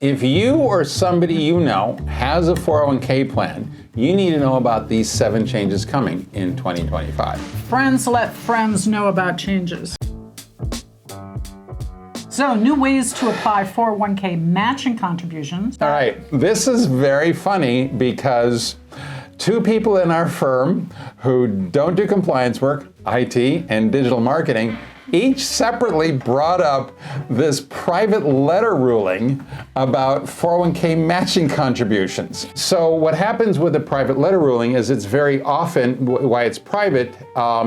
If you or somebody you know has a 401k plan, you need to know about these 7 changes coming in 2025. Friends let friends know about changes. So, new ways to apply 401k matching contributions. All right, this is very funny because 2 people in our firm who don't do compliance work, IT and digital marketing, each separately brought up this private letter ruling about 401k matching contributions. So what happens with a private letter ruling is it's very often, why it's private,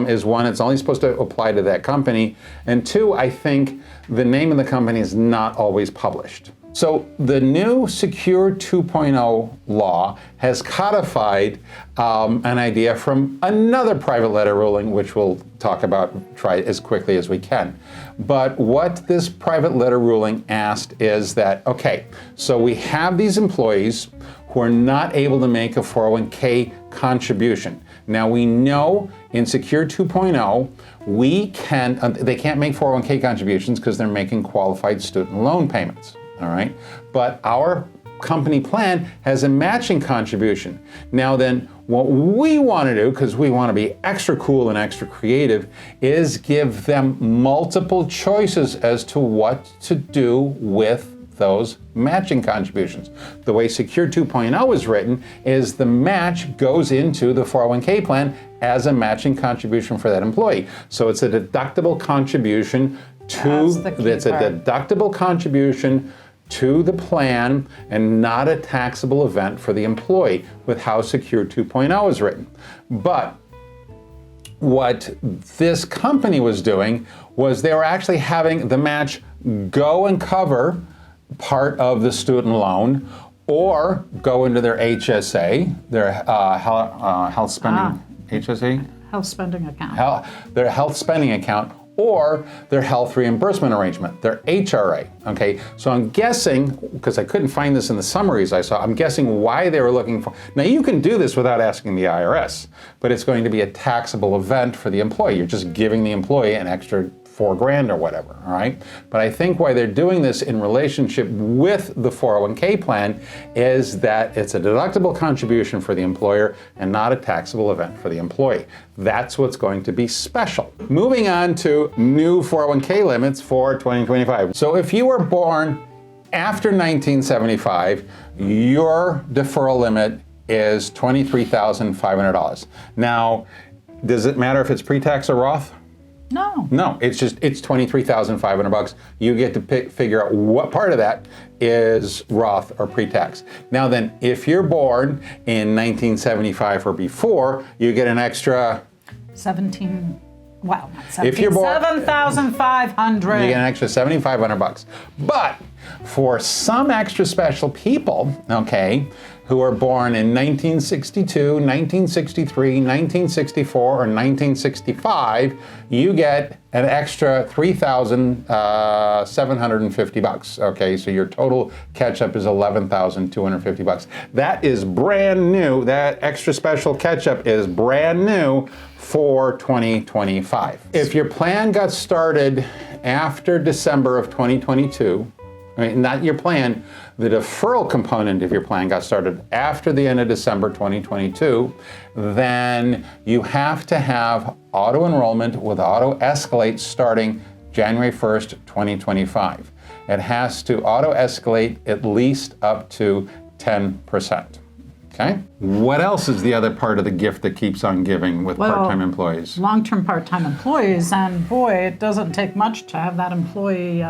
is one, it's only supposed to apply to that company, and 2, I think the name of the company is not always published. So the new Secure 2.0 law has codified an idea from another private letter ruling, which we'll talk about, try as quickly as we can. But what this private letter ruling asked is that, okay, so we have these employees who are not able to make a 401k contribution. Now we know in Secure 2.0, they can't make 401k contributions because they're making qualified student loan payments. All right, but our company plan has a matching contribution. Now then, what we want to do, because we want to be extra cool and extra creative, is give them multiple choices as to what to do with those matching contributions. The way Secure 2.0 is written is the match goes into the 401k plan as a matching contribution for that employee. So it's a deductible contribution to the plan and not a taxable event for the employee with how Secure 2.0 is written. But what this company was doing was they were actually having the match go and cover part of the student loan or go into their HSA, their health spending HSA? Health spending account. Their health spending account, or their health reimbursement arrangement, their HRA, okay? So I'm guessing, because I couldn't find this in the summaries I saw, I'm guessing why they were looking for, now you can do this without asking the IRS, but it's going to be a taxable event for the employee. You're just giving the employee an extra $4,000 or whatever, all right? But I think why they're doing this in relationship with the 401k plan is that it's a deductible contribution for the employer and not a taxable event for the employee. That's what's going to be special. Moving on to new 401k limits for 2025. So if you were born after 1975, your deferral limit is $23,500. Now, does it matter if it's pre-tax or Roth? No, it's $23,500. You get to figure out what part of that is Roth or pre-tax. Now then, if you're born in 1975 or before, you get an extra if you're born, $7,500. You get an extra $7,500. But for some extra special people, okay, who are born in 1962, 1963, 1964, or 1965, you get an extra $3,750. Okay, so your total catch-up is $11,250. That is brand new. That extra special catch-up is brand new for 2025. If your plan got started after December of 2022, not your plan, the deferral component of your plan got started after the end of December 2022, then you have to have auto enrollment with auto escalate starting January 1st, 2025. It has to auto escalate at least up to 10%. Okay? What else is the other part of the gift that keeps on giving with part-time employees? Long-term part-time employees, and boy, it doesn't take much to have that employee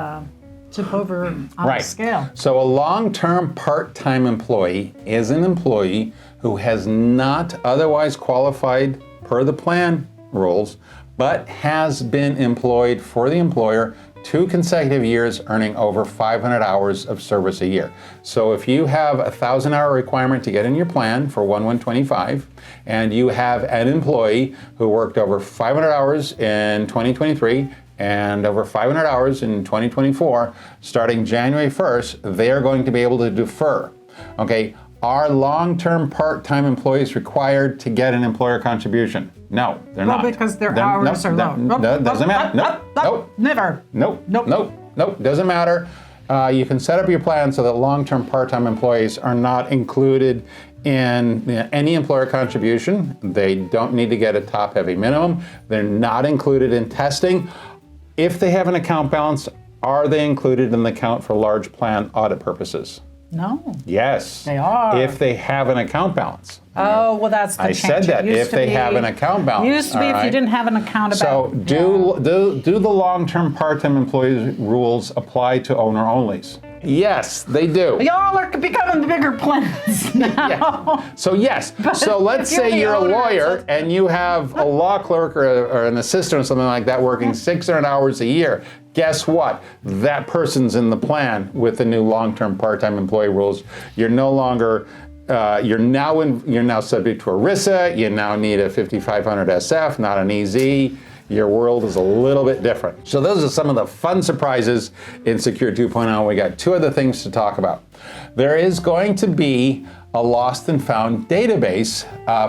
tip over on the scale. So a long-term part-time employee is an employee who has not otherwise qualified per the plan rules, but has been employed for the employer 2 consecutive years, earning over 500 hours of service a year. So if you have a 1,000-hour requirement to get in your plan for 1/1/25, and you have an employee who worked over 500 hours in 2023 and over 500 hours in 2024, starting January 1st, they are going to be able to defer. Okay, are long-term part-time employees required to get an employer contribution? No, they're not. Well, because their hours are low. Doesn't matter. Nope. Never. Nope. Doesn't matter. You can set up your plan so that long-term part-time employees are not included in any employer contribution. They don't need to get a top-heavy minimum. They're not included in testing. If they have an account balance, are they included in the count for large plan audit purposes? No. Yes. They are. If they have an account balance. Oh, well, that's the I change. said that, It used if to they be- have an account balance. Used to be all if you right? didn't have an account So about. do the long-term part-time employees rules apply to owner-onlys? Yes, they do. Y'all are becoming bigger plans now. Yeah. So yes. So let's if you're say the you're a owner, lawyer it's and you have a law clerk or an assistant or something like that working 600 hours a year. Guess what? That person's in the plan with the new long-term part-time employee rules. You're no longer. You're now subject to ERISA. You now need a 5500 SF, not an EZ. Your world is a little bit different. So those are some of the fun surprises in Secure 2.0. We got two other things to talk about. There is going to be a lost and found database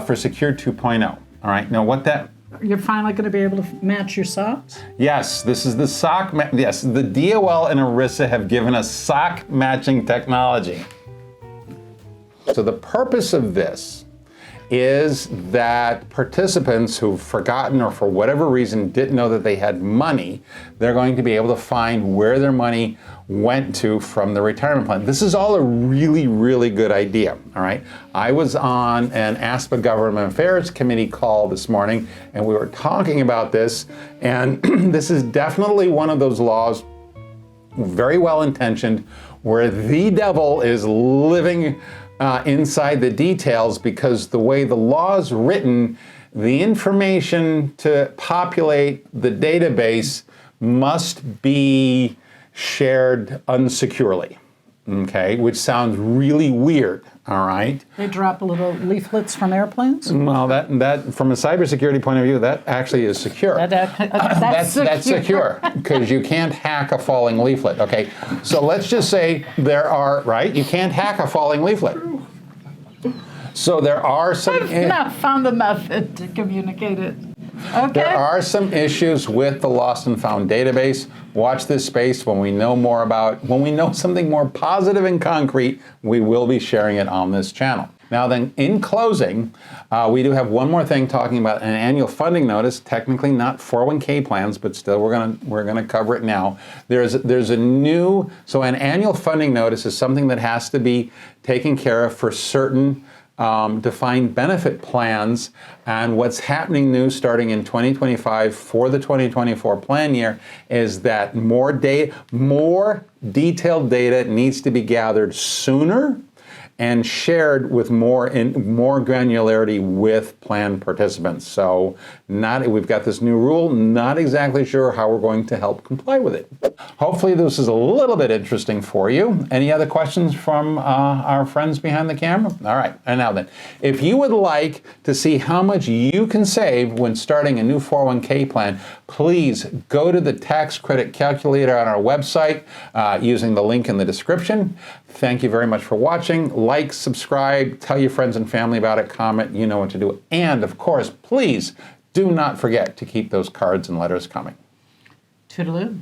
for Secure 2.0. All right, now what that You're finally going to be able to match your socks? Yes, this is the sock. Yes, the DOL and ERISA have given us sock matching technology. So the purpose of this is that participants who've forgotten or for whatever reason didn't know that they had money, they're going to be able to find where their money went to from the retirement plan. This is all a really, really good idea, all right? I was on an ASPA Government Affairs Committee call this morning, and we were talking about this, and this is definitely one of those laws, very well intentioned, where the devil is living inside the details, because the way the law is written, the information to populate the database must be shared unsecurely, okay, which sounds really weird, all right? They drop little leaflets from airplanes? Well, that from a cybersecurity point of view, that actually is secure. That's secure, because you can't hack a falling leaflet. Okay, so let's just say there are, right? You can't hack a falling leaflet. So there are some. I've not found the method to communicate it. Okay. There are some issues with the lost and found database. Watch this space. When we know something more positive and concrete, we will be sharing it on this channel. Now then, in closing, we do have one more thing talking about an annual funding notice. Technically not 401k plans, but still we're gonna cover it now. There's a new, so an annual funding notice is something that has to be taken care of for certain defined benefit plans. And what's happening new starting in 2025 for the 2024 plan year is that more detailed data needs to be gathered sooner and shared with more granularity with plan participants. So we've got this new rule, not exactly sure how we're going to help comply with it. Hopefully this is a little bit interesting for you. Any other questions from our friends behind the camera? All right, and now then, if you would like to see how much you can save when starting a new 401k plan, please go to the tax credit calculator on our website using the link in the description. Thank you very much for watching. Like, subscribe, tell your friends and family about it, comment, you know what to do. And of course, please do not forget to keep those cards and letters coming. Toodaloo.